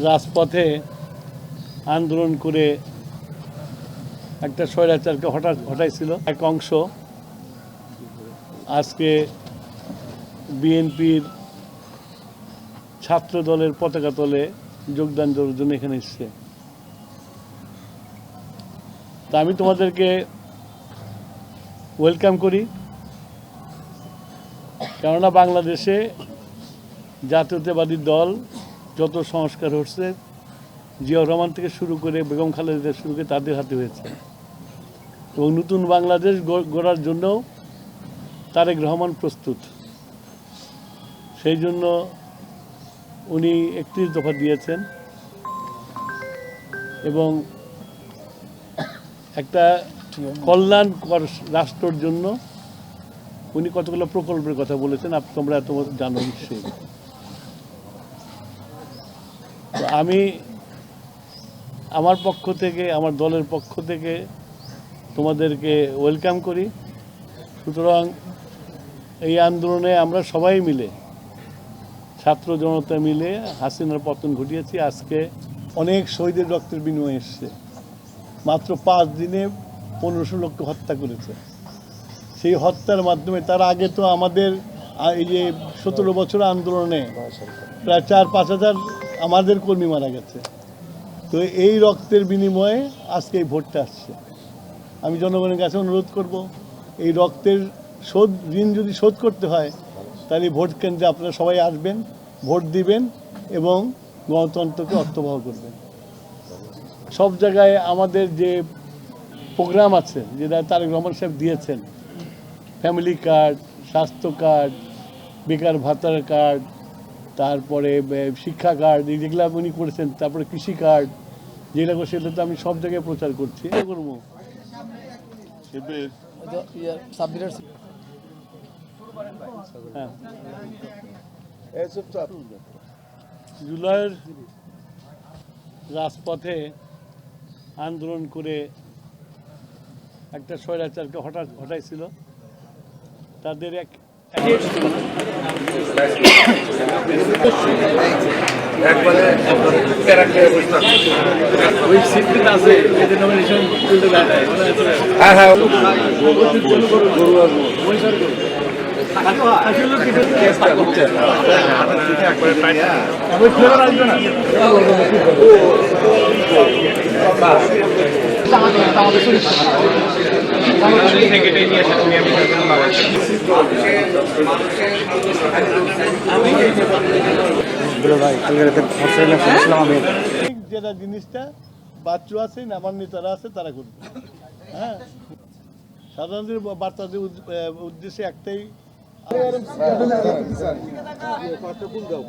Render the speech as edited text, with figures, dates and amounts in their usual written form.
রাজপথে আন্দোলন করে একটা স্বৈরাচারকে হটাইছিল এক অংশ আজকে বিএনপির ছাত্র দলের পতাকা তলে যোগদান দেওয়ার জন্য এখানে এসছে। তা আমি তোমাদেরকে ওয়েলকাম করি, কেননা বাংলাদেশে জাতীয়তাবাদী দল যত সংস্কার হচ্ছে জিয়াউর রহমান থেকে শুরু করে বেগম খালেদা শুরু করে তাদের হাতে হয়েছে, এবং নতুন বাংলাদেশ গড়ার জন্য তারেক রহমান প্রস্তুত। সেই জন্য উনি 31 দফা দিয়েছেন এবং একটা কল্যাণকর রাষ্ট্রের জন্য উনি কতগুলো প্রকল্পের কথা বলেছেন, তোমরা জানো নিশ্চয়ই। তো আমি আমার পক্ষ থেকে, আমার দলের পক্ষ থেকে তোমাদেরকে ওয়েলকাম করি। সুতরাং এই আন্দোলনে আমরা সবাই মিলে, ছাত্র জনতা মিলে হাসিনার পতন ঘটিয়েছি। আজকে অনেক শহীদের রক্তের বিনিময়ে এসছে। মাত্র 5 দিনে 1500 লোককে হত্যা করেছে। সেই হত্যার মাধ্যমে, তার আগে তো আমাদের এই যে 17 বছর আন্দোলনে প্রায় 4-5 হাজার আমাদের কর্মী মারা গেছে। তো এই রক্তের বিনিময়ে আজকে এই ভোটটা আসছে। আমি জনগণের কাছে অনুরোধ করব, এই রক্তের ঋণ যদি শোধ করতে হয় তাহলে ভোট কেন্দ্রে আপনারা সবাই আসবেন, ভোট দিবেন এবং গণতন্ত্রকে অর্থবহ করবেন। সব জায়গায় আমাদের যে প্রোগ্রাম আছে, যেটা তারেক রহমান সাহেব দিয়েছেন, ফ্যামিলি কার্ড, স্বাস্থ্য কার্ড, বেকার ভাতার কার্ড, তারপরে শিক্ষা কার্ড, যেগুলো উনি করেছেন, তারপরে কৃষি কার্ড যেগুলো করছে, সেটা তো আমি সব জায়গায় প্রচার করছি। করবো হ্যাঁ, জুলাইয়ের রাজপথে আন্দোলন করে একটা স্বৈরাচারকে হটাইছিল। তাদের যেটা জিনিসটা বাচ্চু আছে, আমার নেতারা আছে, তারা করবে। হ্যাঁ, সাধারণত বার্তাদের উদ্দেশ্যে একটাই, দাও